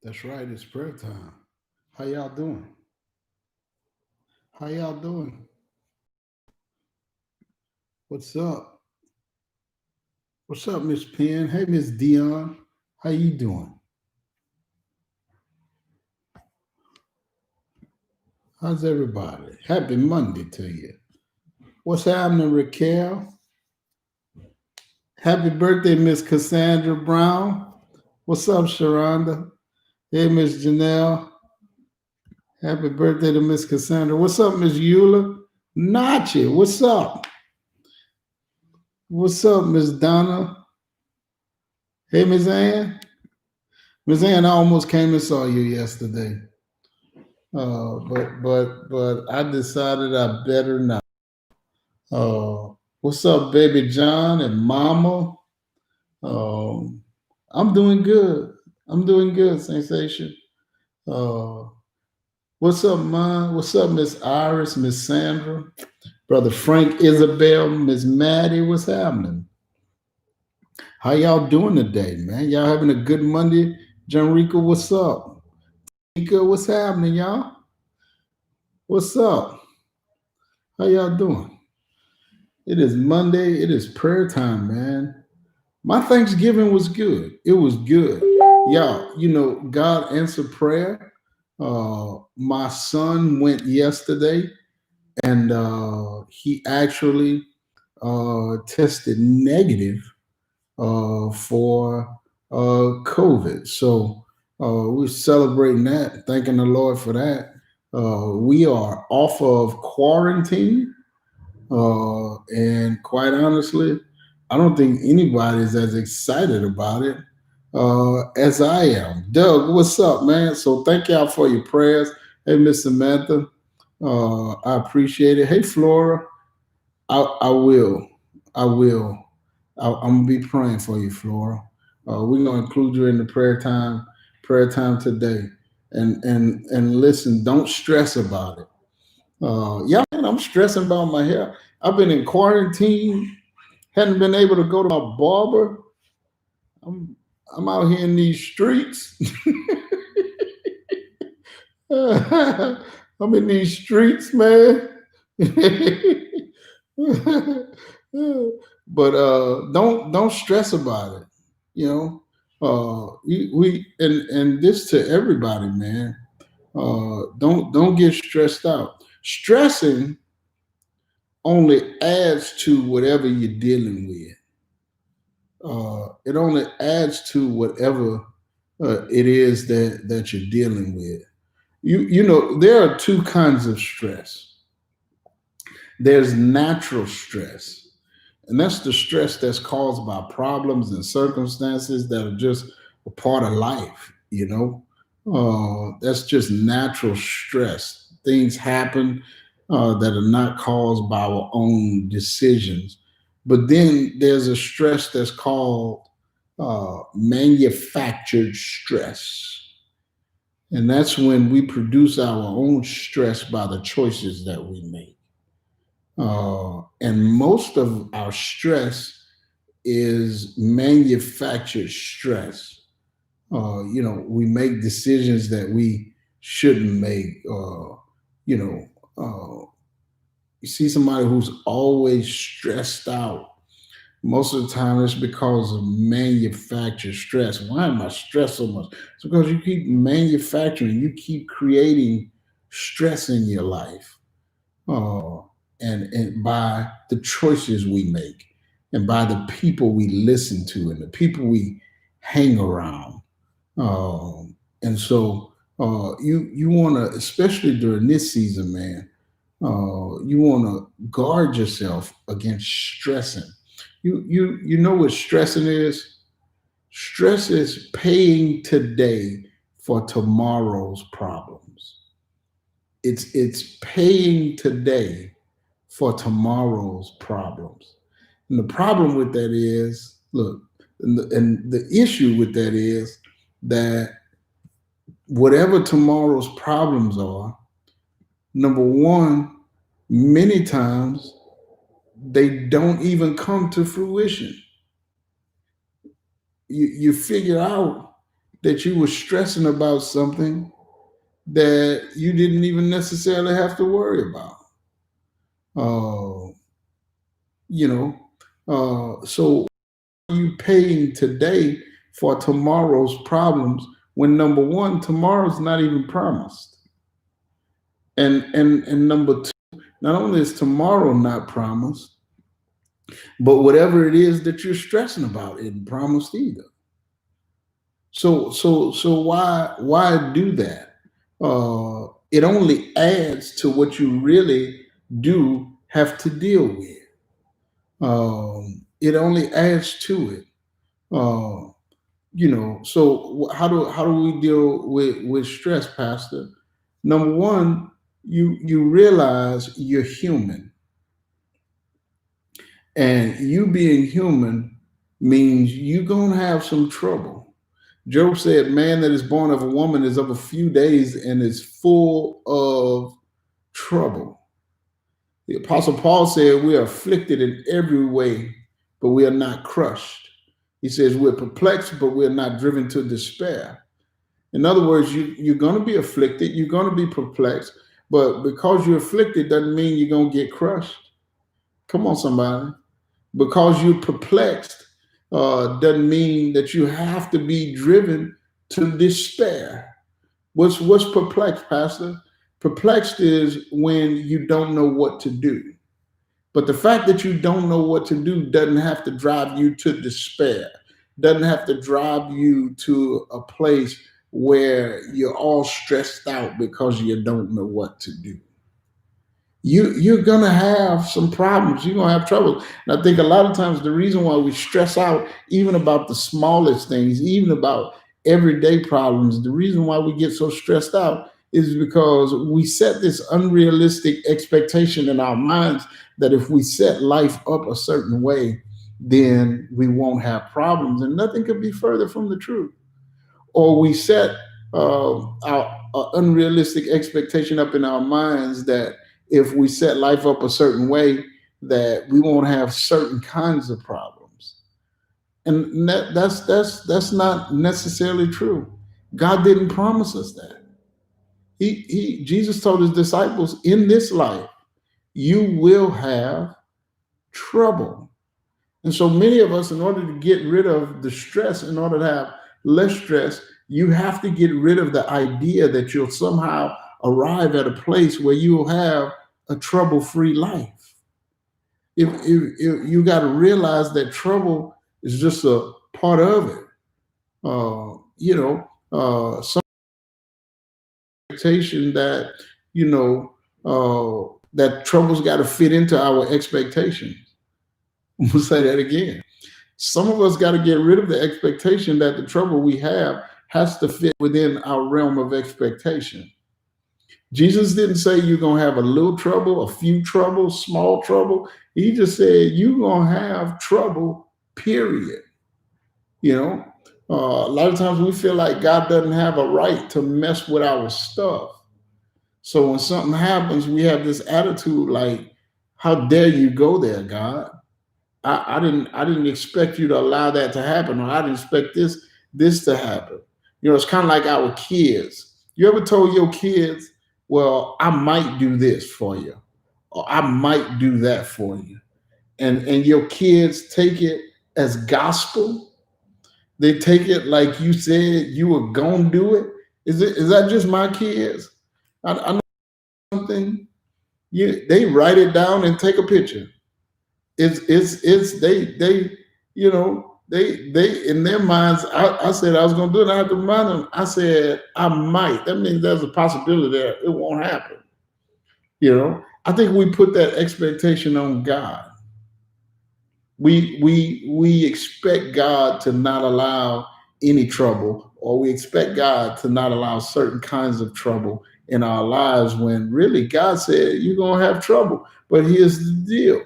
That's right. It's prayer time. How y'all doing? How y'all doing? What's up? What's up, Miss Penn? Hey, Miss Dion. How you doing? How's everybody? Happy Monday to you. What's happening, Raquel? Happy birthday, Miss Cassandra Brown. What's up, Sharonda? Hey, Miss Janelle. Happy birthday to Miss Cassandra. What's up, Miss Eula? Nachi, what's up? What's up, Miss Donna? Hey, Miss Ann. Miss Ann, I almost came and saw you yesterday. But I decided I better not. What's up, baby John and Mama? Um, I'm doing good. I'm doing good, Sensation. Uh, what's up, Mom? What's up, Miss Iris, Miss Sandra, Brother Frank, Isabel, Miss Maddie? What's happening? How y'all doing today, man? Y'all having a good Monday? John Rico, what's up? Rico, what's happening, y'all? What's up? How y'all doing? It is Monday. It is prayer time, man. My Thanksgiving was good. It was good. Y'all, God answered prayer. My son went yesterday and he actually tested negative for COVID. So we're celebrating that, thanking the Lord for that. We are off of quarantine. And quite honestly, I don't think anybody's as excited about it as I am. Doug, what's up, man? So thank y'all for your prayers. Hey, Miss Samantha, I appreciate it. Hey, Flora, I will. I will. I'm gonna be praying for you, Flora. We're gonna include you in the prayer time today. And listen, don't stress about it. Yeah, man, I'm stressing about my hair. I've been in quarantine, hadn't been able to go to my barber. I'm I'm out here in these streets. I'm in these streets, man. But don't stress about it. You know, we and this to everybody, man. Don't get stressed out. Stressing only adds to whatever you're dealing with. It only adds to whatever it is that you're dealing with. There are two kinds of stress. There's natural stress, and that's the stress that's caused by problems and circumstances that are just a part of life. That's just natural stress. Things happen that are not caused by our own decisions. But then there's a stress that's called manufactured stress. And that's when we produce our own stress by the choices that we make. And most of our stress is manufactured stress. We make decisions that we shouldn't make. You know, you see somebody who's always stressed out. Most of the time, it's because of manufactured stress. Why am I stressed so much? It's because you keep manufacturing, you keep creating stress in your life. Uh, and by the choices we make, and by the people we listen to, and the people we hang around. And so you want to, especially during this season, man, you want to guard yourself against stressing. You know what stressing is? Stress is paying today for tomorrow's problems. It's paying today for tomorrow's problems. And the problem with that is, look, and the issue with that is that whatever tomorrow's problems are, number one, many times they don't even come to fruition. You figure out that you were stressing about something that you didn't even necessarily have to worry about. Uh, you know, so you paying today for tomorrow's problems when number one, tomorrow's not even promised, and number two, not only is tomorrow not promised, but whatever it is that you're stressing about isn't promised either. So why do that? It only adds to what you really do have to deal with. It only adds to it. Uh, so how do we deal with stress, Pastor? Number one, you realize you're human, and you being human means you're gonna have some trouble. Job said, "Man that is born of a woman is of a few days and is full of trouble." The Apostle Paul said, "We are afflicted in every way, but we are not crushed." He says, "We're perplexed, but we're not driven to despair." In other words, you're going to be afflicted, you're going to be perplexed, but because you're afflicted doesn't mean you're going to get crushed. Come on, somebody. Because you're perplexed doesn't mean that you have to be driven to despair. What's perplexed, Pastor? Perplexed is when you don't know what to do. But the fact that you don't know what to do doesn't have to drive you to despair, doesn't have to drive you to a place where you're all stressed out because you don't know what to do. You're gonna have some problems. You're gonna have trouble. And I think a lot of times the reason why we stress out, even about the smallest things, even about everyday problems, the reason why we get so stressed out is because we set this unrealistic expectation in our minds that if we set life up a certain way, then we won't have problems. And nothing could be further from the truth. Or we set our unrealistic expectation up in our minds that if we set life up a certain way, that we won't have certain kinds of problems. And that's not necessarily true. God didn't promise us that. He Jesus told his disciples, in this life you will have trouble. And so many of us, in order to get rid of the stress, in order to have less stress, you have to get rid of the idea that you'll somehow arrive at a place where you'll have a trouble-free life. If you got to realize that trouble is just a part of it. Some expectation that that trouble's got to fit into our expectations. We'll say that again. Some of us got to get rid of the expectation that the trouble we have has to fit within our realm of expectation. Jesus didn't say you're going to have a little trouble, a few troubles, small trouble. He just said you're going to have trouble, period. A lot of times we feel like God doesn't have a right to mess with our stuff. So when something happens, we have this attitude like, how dare you go there, God? I didn't expect you to allow that to happen, or I didn't expect this to happen. It's kind of like our kids. You ever told your kids, well, I might do this for you, or I might do that for you, and your kids take it as gospel? They take it like you said you were gonna do it. Is that just my kids? I know something. They write it down and take a picture. It's they in their minds. I said I was gonna do it. I had to remind them. I said I might. That means there's a possibility that it won't happen. I think we put that expectation on God. We expect God to not allow any trouble, or we expect God to not allow certain kinds of trouble in our lives, when really God said you're gonna have trouble. But here's the deal.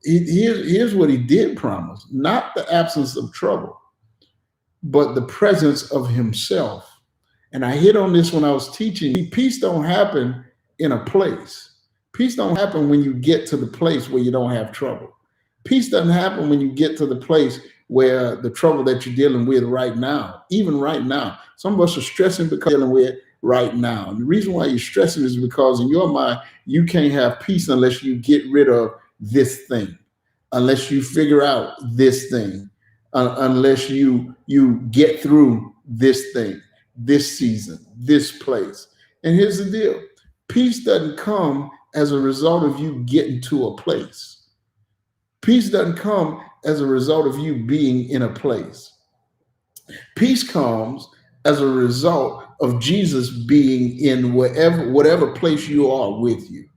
Here's what he did promise: not the absence of trouble, but the presence of himself. And I hit on this when I was teaching. Peace don't happen in a place. Peace don't happen when you get to the place where you don't have trouble. Peace doesn't happen when you get to the place where the trouble that you're dealing with right now, even right now, some of us are stressing because dealing with right now. And the reason why you're stressing is because in your mind, you can't have peace unless you get rid of this thing, unless you figure out this thing, unless you get through this thing, this season, this place. And here's the deal: peace doesn't come as a result of you getting to a place. Peace doesn't come as a result of you being in a place. Peace comes as a result of Jesus being in whatever place you are with you.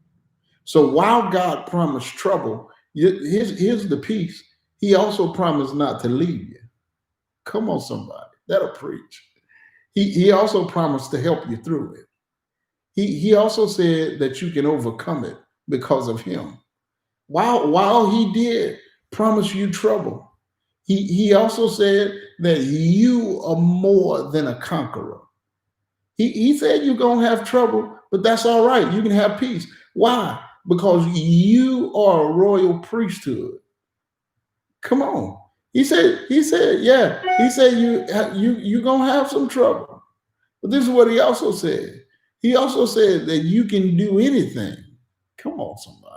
So while God promised trouble, here's the peace. He also promised not to leave you. Come on, somebody. That'll preach. He also promised to help you through it. He also said that you can overcome it because of him. While he did promise you trouble, he also said that you are more than a conqueror. He said you're going to have trouble, but that's all right. You can have peace. Why? Because you are a royal priesthood. Come on. Yeah. He said you're going to have some trouble. But this is what he also said. He also said that you can do anything. Come on, somebody.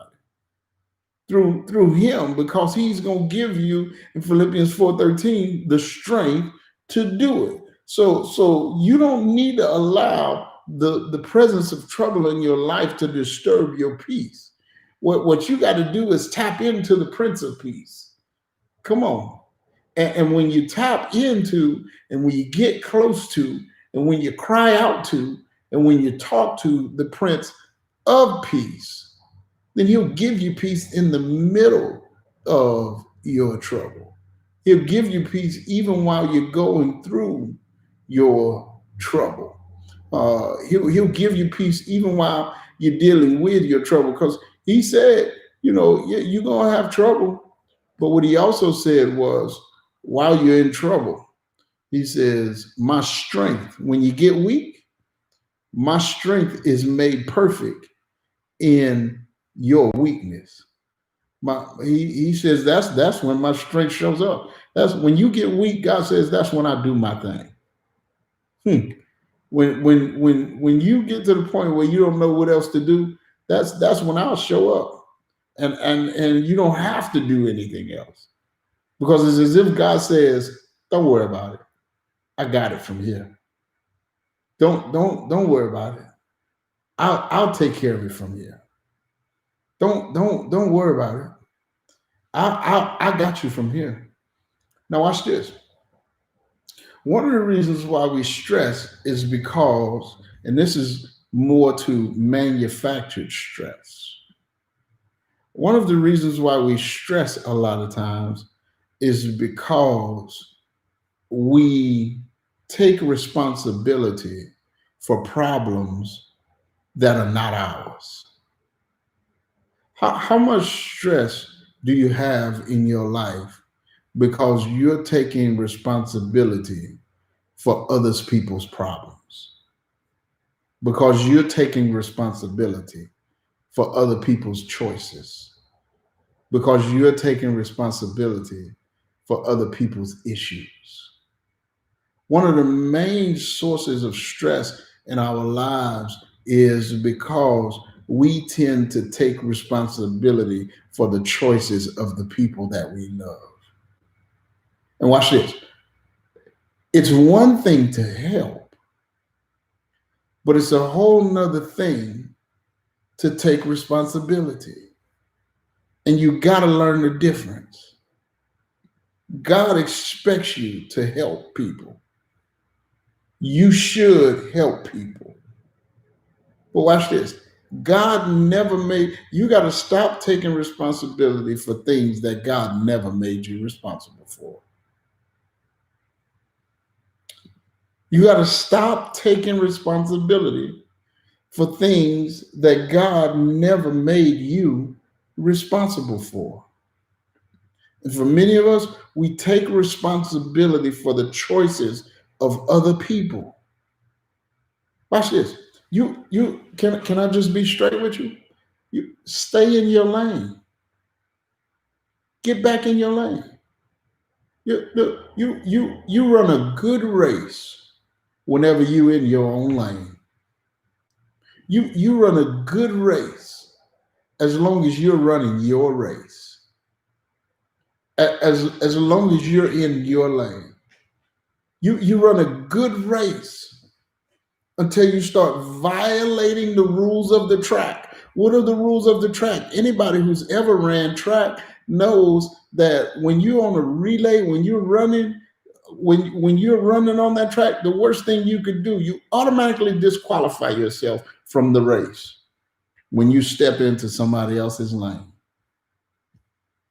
Through him, because he's going to give you in Philippians 4:13 the strength to do it. So you don't need to allow the presence of trouble in your life to disturb your peace. What you got to do is tap into the Prince of Peace. Come on. And when you tap into, and when you get close to, and when you cry out to, and when you talk to the Prince of Peace, then he'll give you peace in the middle of your trouble. He'll give you peace even while you're going through your trouble. He'll give you peace even while you're dealing with your trouble, because he said, you're going to have trouble. But what he also said was, while you're in trouble, he says, my strength, when you get weak, my strength is made perfect in your weakness. He says that's when my strength shows up. That's when you get weak. God says that's when I do my thing. When you get to the point where you don't know what else to do, that's when I'll show up, and you don't have to do anything else, because it's as if God says, "Don't worry about it. I got it from here. Don't worry about it. I'll take care of it from here. Don't worry about it. I got you from here." Now watch this. One of the reasons why we stress is because, and this is more to manufactured stress. One of the reasons why we stress a lot of times is because we take responsibility for problems that are not ours. How much stress do you have in your life because you're taking responsibility for other people's problems? Because you're taking responsibility for other people's choices? Because you're taking responsibility for other people's issues? One of the main sources of stress in our lives is because we tend to take responsibility for the choices of the people that we love. And watch this. It's one thing to help, but it's a whole nother thing to take responsibility. And you got to learn the difference. God expects you to help people. You should help people. But watch this. God never made, you got to stop taking responsibility for things that God never made you responsible for. You got to stop taking responsibility for things that God never made you responsible for. And for many of us, we take responsibility for the choices of other people. Watch this. You can I just be straight with you? You stay in your lane. Get back in your lane. You run a good race whenever you in your own lane. You run a good race as long as you're running your race. As long as you're in your lane. You run a good race until you start violating the rules of the track. What are the rules of the track? Anybody who's ever ran track knows that when you're on a relay, when you're running on that track, the worst thing you could do, you automatically disqualify yourself from the race when you step into somebody else's lane.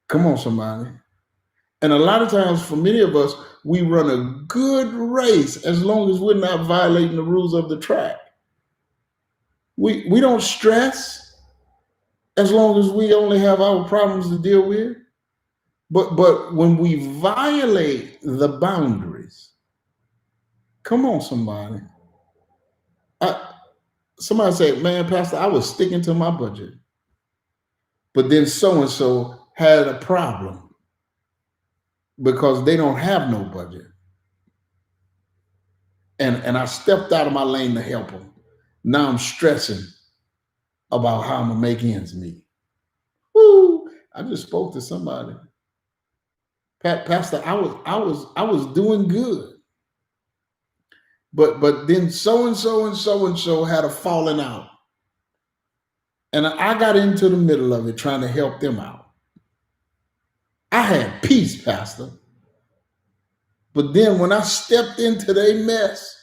Come on, somebody. And a lot of times, for many of us, we run a good race as long as we're not violating the rules of the track. We don't stress as long as we only have our problems to deal with. But when we violate the boundaries, come on, somebody. Somebody said, man, Pastor, I was sticking to my budget. But then so-and-so had a problem because they don't have no budget. And I stepped out of my lane to help them. Now I'm stressing about how I'm gonna make ends meet. Woo! I just spoke to somebody. Pastor, I was doing good. But then so-and-so and so-and-so had a falling out. And I got into the middle of it trying to help them out. I had peace, Pastor. But then when I stepped into their mess,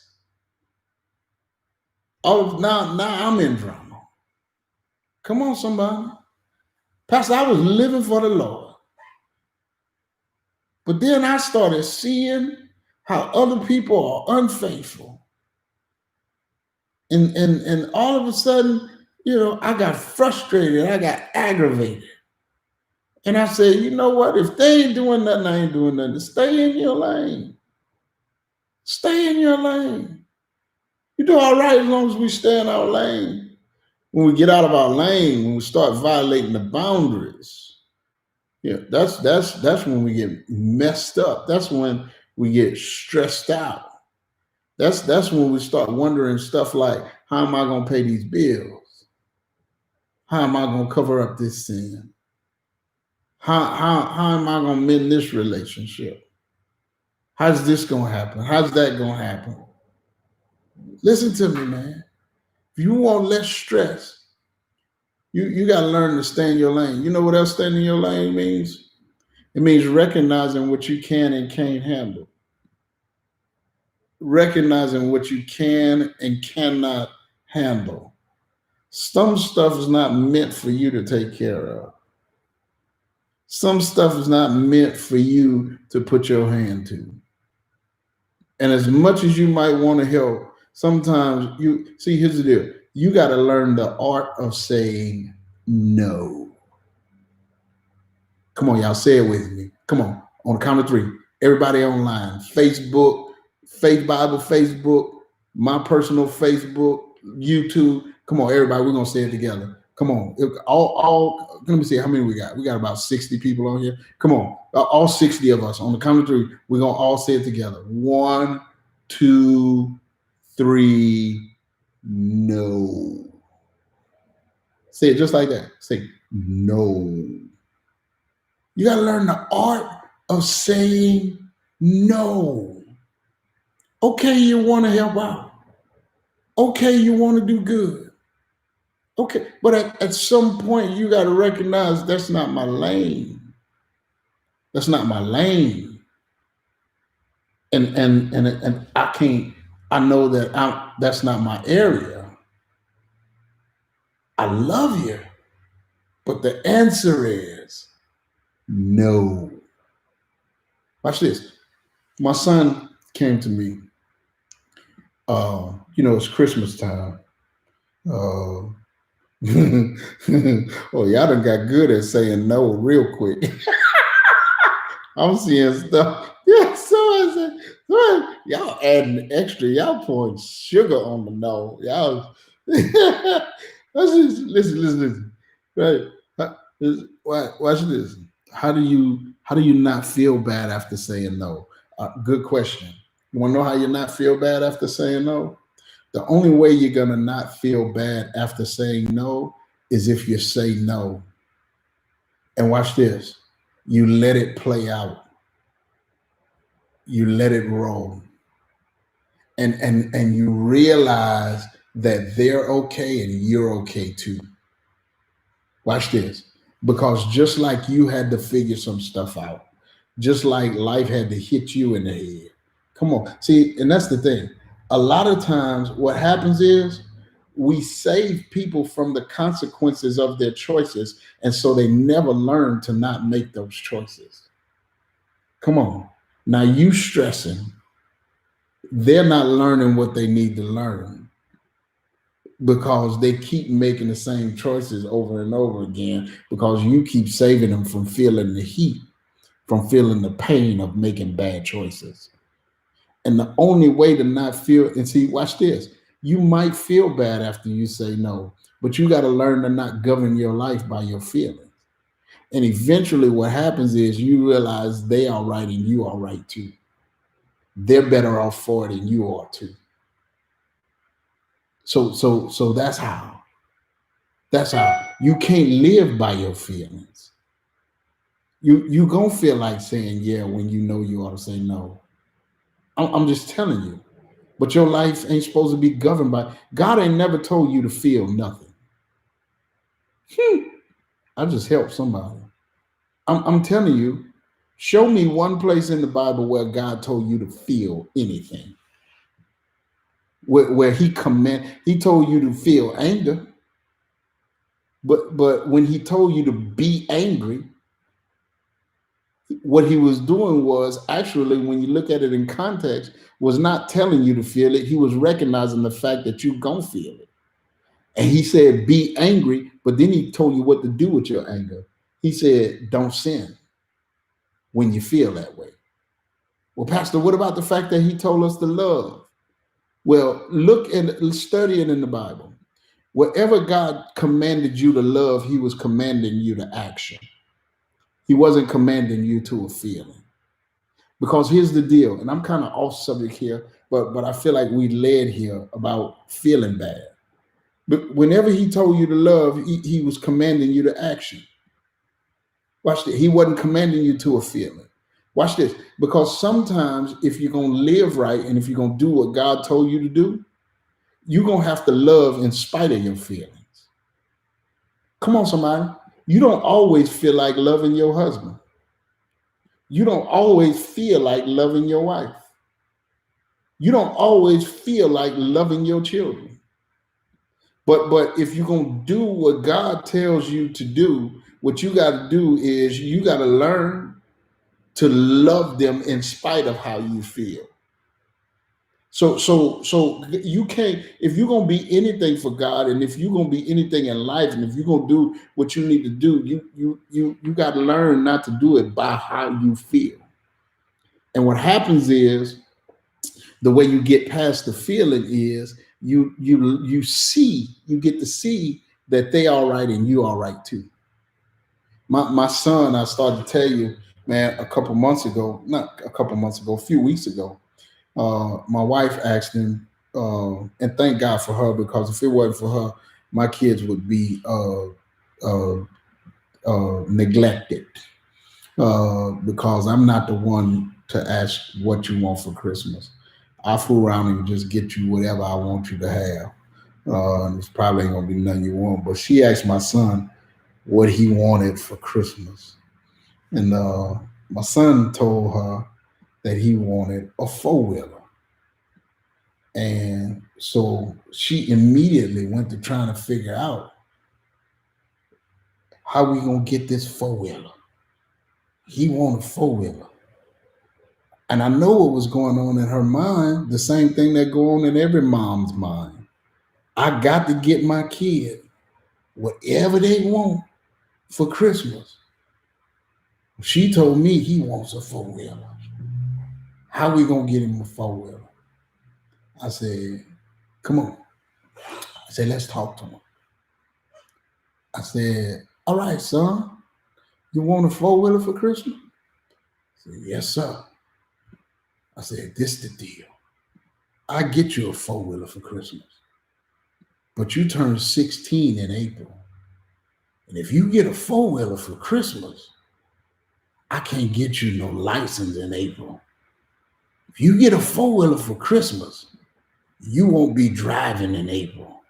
now I'm in drama. Come on, somebody. Pastor, I was living for the Lord. But then I started seeing how other people are unfaithful. And all of a sudden, I got frustrated. I got aggravated. And I said, you know what? If they ain't doing nothing, I ain't doing nothing. Stay in your lane. Stay in your lane. You do all right as long as we stay in our lane. When we get out of our lane, when we start violating the boundaries, that's when we get messed up. That's when we get stressed out. That's when we start wondering stuff like, how am I going to pay these bills? How am I going to cover up this sin? How am I going to mend this relationship? How's this going to happen? How's that going to happen? Listen to me, man. If you want less stress, you got to learn to stay in your lane. You know what else staying in your lane means? It means recognizing what you can and can't handle. Recognizing what you can and cannot handle. Some stuff is not meant for you to take care of. Some stuff is not meant for you to put your hand to. And as much as you might want to help, sometimes here's the deal. You got to learn the art of saying no. Come on, y'all, say it with me. Come on the count of 3. Everybody online, Facebook, Faith Bible Facebook, my personal Facebook, YouTube. Come on, everybody, we're going to say it together. Come on. Let me see how many we got. We got about 60 people on here. Come on. All 60 of us on the count of 3. We're going to all say it together. 1, 2, 3, no. Say it just like that. Say no. You got to learn the art of saying no. Okay, you want to help out. Okay, you want to do good. Okay, but at some point you got to recognize that's not my lane. That's not my lane. And I can't. I know that that's not my area. I love you, but the answer is no. Watch this. My son came to me. It's Christmas time. Oh, y'all done got good at saying no real quick. I'm seeing stuff. Yeah, so y'all adding extra. Y'all pouring sugar on the no. Y'all listen. Right. Watch this. how do you not feel bad after saying no? Good question. You want to know how you not feel bad after saying no? The only way you're gonna not feel bad after saying no is if you say no. And watch this. You let it play out. You let it roll. And you realize that they're okay and you're okay too. Watch this. Because just like you had to figure some stuff out, just like life had to hit you in the head. Come on. See, and that's the thing. A lot of times, what happens is we save people from the consequences of their choices. And so they never learn to not make those choices. Come on. Now, you stressing, they're not learning what they need to learn because they keep making the same choices over and over again because you keep saving them from feeling the heat, from feeling the pain of making bad choices. And the only way to not feel, and see, watch this, you might feel bad after you say no, but you got to learn to not govern your life by your feelings. And eventually, what happens is you realize they are right and you are right too. They're better off for it than you are too. So that's how. That's how you can't live by your feelings. You gonna feel like saying yeah when you know you ought to say no. I'm just telling you. But your life ain't supposed to be governed by God. Ain't never told you to feel nothing. I just helped somebody. I'm telling you. Show me one place in the Bible where God told you to feel anything. Where He told you to feel anger, but when He told you to be angry, what He was doing was actually, when you look at it in context, was not telling you to feel it. He was recognizing the fact that you gonna feel it. And He said, be angry, but then He told you what to do with your anger. He said, don't sin when you feel that way. Well, Pastor, what about the fact that He told us to love? Well, look and study it in the Bible. Whatever God commanded you to love, He was commanding you to action. He wasn't commanding you to a feeling. Because here's the deal, and I'm kind of off subject here, but I feel like we led here about feeling bad. But whenever He told you to love, he was commanding you to action. Watch this. He wasn't commanding you to a feeling. Watch this. Because sometimes if you're going to live right and if you're going to do what God told you to do, you're going to have to love in spite of your feelings. Come on, somebody. You don't always feel like loving your husband. You don't always feel like loving your wife. You don't always feel like loving your children. But if you're going to do what God tells you to do, what you got to do is you got to learn to love them in spite of how you feel. So you can't, if you're gonna be anything for God, and if you're gonna be anything in life, and if you're gonna do what you need to do, you got to learn not to do it by how you feel. And what happens is the way you get past the feeling is you get to see that they all right and you all right too. My son, I started to tell you, man, a few weeks ago, my wife asked him, and thank God for her, because if it wasn't for her, my kids would be uh, neglected, because I'm not the one to ask what you want for Christmas. I fool around and just get you whatever I want you to have. It's probably ain't gonna be nothing you want. But she asked my son what he wanted for Christmas, and my son told her that he wanted a four-wheeler. And so she immediately went to trying to figure out how we gonna get this four-wheeler. He wanted a four-wheeler. And I know what was going on in her mind, the same thing that go on in every mom's mind. I got to get my kid whatever they want for Christmas. She told me he wants a four-wheeler. How we gonna get him a four-wheeler? I said, come on. I said, let's talk to him. I said, all right, son. You want a four-wheeler for Christmas? I said, yes, sir. I said, this the deal. I get you a four-wheeler for Christmas, but you turn 16 in April. And if you get a four-wheeler for Christmas, I can't get you no license in April. If you get a four-wheeler for Christmas, you won't be driving in April.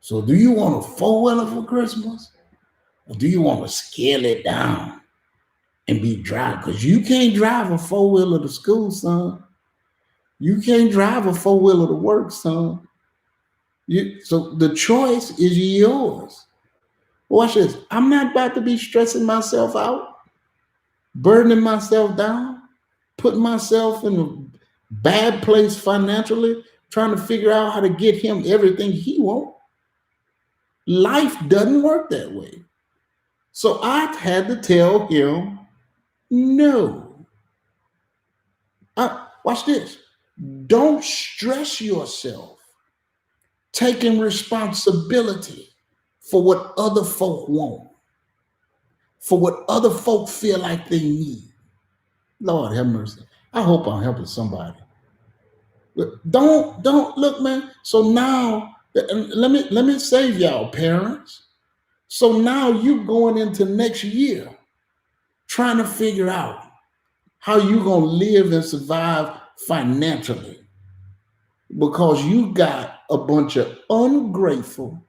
So do you want a four-wheeler for Christmas? Or do you want to scale it down and be driving? Because you can't drive a four-wheeler to school, son. You can't drive a four-wheeler to work, son. So the choice is yours. Watch this. I'm not about to be stressing myself out, burdening myself down, putting myself in a bad place financially, trying to figure out how to get him everything he wants. Life doesn't work that way. So I had to tell him no. Watch this. Don't stress yourself taking responsibility for what other folk want, for what other folk feel like they need. Lord have mercy. I hope I'm helping somebody. Don't look, man. So now, let me save y'all, parents. So now you going into next year trying to figure out how you gonna live and survive financially because you got a bunch of ungrateful,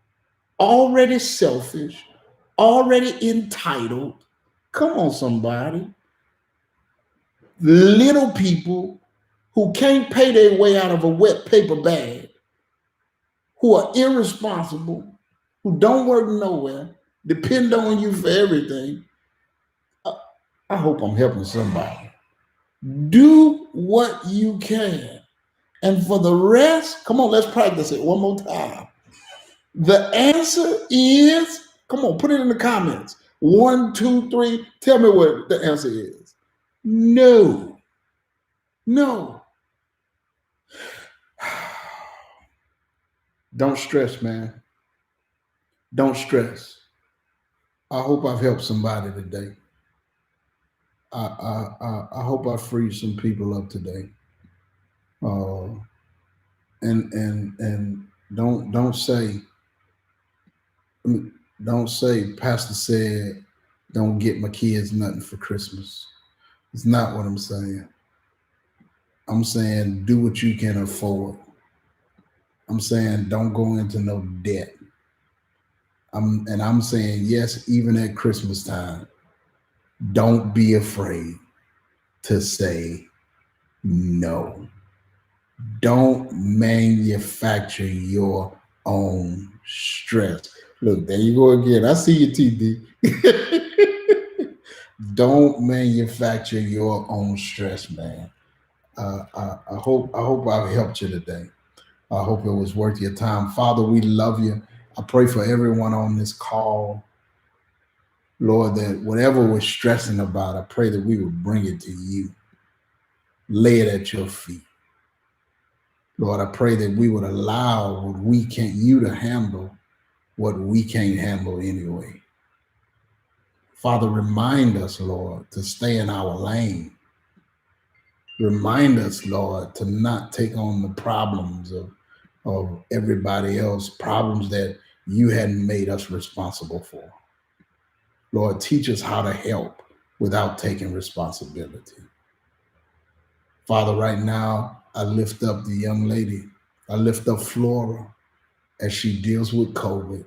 already selfish, already entitled. Come on, somebody. Little people who can't pay their way out of a wet paper bag, who are irresponsible, who don't work nowhere, depend on you for everything. I hope I'm helping somebody. Do what you can. And for the rest, come on, let's practice it one more time. The answer is, come on, put it in the comments. 1, 2, 3. Tell me what the answer is. No. No. Don't stress, man. Don't stress. I hope I've helped somebody today. I hope I freed some people up today. And don't say Pastor said don't get my kids nothing for Christmas. It's not what I'm saying. I'm saying do what you can afford. I'm saying don't go into no debt. I'm saying yes, even at Christmas time, don't be afraid to say no. Don't manufacture your own stress. Look, there you go again. I see you, TD. Don't manufacture your own stress, man. I hope I've helped you today. I hope it was worth your time. Father, we love you. I pray for everyone on this call, Lord, that whatever we're stressing about, I pray that we would bring it to you, lay it at your feet. Lord, I pray that we would allow what we can't, you to handle what we can't handle anyway. Father, remind us, Lord, to stay in our lane. Remind us, Lord, to not take on the problems of everybody else, problems that you hadn't made us responsible for. Lord, teach us how to help without taking responsibility. Father, right now, I lift up the young lady. I lift up Flora as she deals with COVID.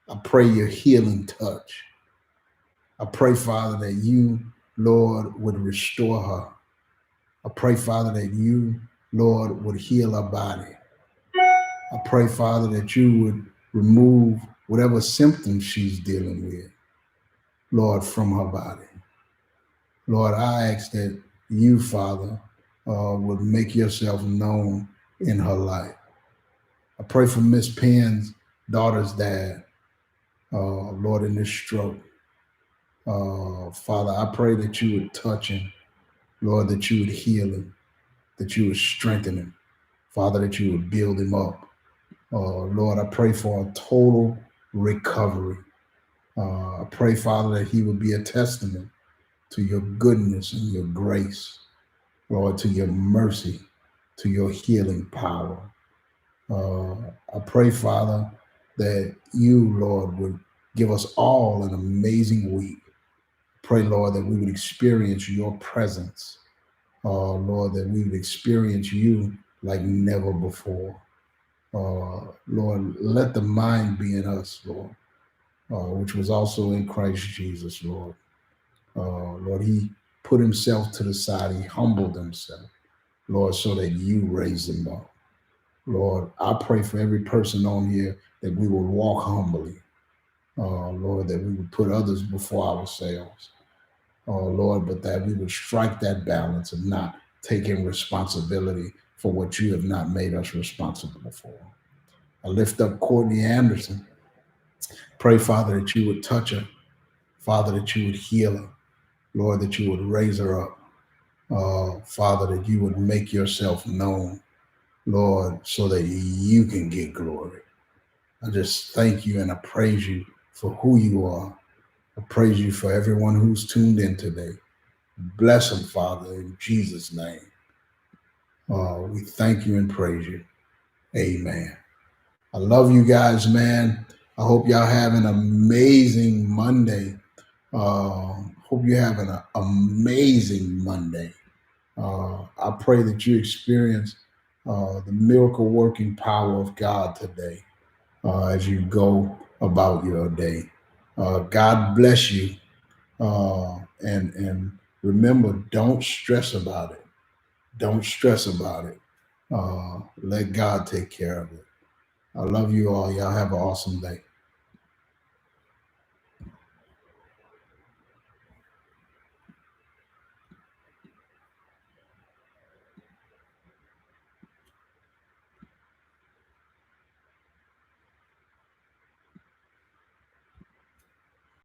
I pray your healing touch. I pray, Father, that you, Lord, would restore her. I pray, Father, that you, Lord, would heal her body. I pray, Father, that you would remove whatever symptoms she's dealing with, Lord, from her body. Lord, I ask that you, Father, would make yourself known in her life. I pray for Miss Penn's daughter's dad, Lord, in this stroke. Father, I pray that you would touch him, Lord, that you would heal him, that you would strengthen him, Father, that you would build him up. Lord, I pray for a total recovery I pray, Father, that he would be a testament to your goodness and your grace, Lord, to your mercy, to your healing power. Uh, I pray, Father, that you, Lord, would give us all an amazing week. Pray, Lord, that we would experience your presence. Lord, that we would experience you like never before. Lord, let the mind be in us, Lord, which was also in Christ Jesus, Lord. Lord, he put himself to the side. He humbled himself, Lord, so that you raised him up. Lord, I pray for every person on here that we will walk humbly. Lord, that we would put others before ourselves. Lord, but that we would strike that balance of not taking responsibility for what you have not made us responsible for. I lift up Courtney Anderson. Pray, Father, that you would touch her. Father, that you would heal her. Lord, that you would raise her up. Father, that you would make yourself known, Lord, so that you can get glory. I just thank you and I praise you for who you are. I praise you for everyone who's tuned in today. Bless them, Father, in Jesus' name. We thank you and praise you. Amen. I love you guys, man. I hope y'all have an amazing Monday. Hope you have an amazing Monday. I pray that you experience the miracle working power of God today as you go about your day. God bless you. And remember, don't stress about it. Don't stress about it. Let God take care of it. I love you all. Y'all have an awesome day.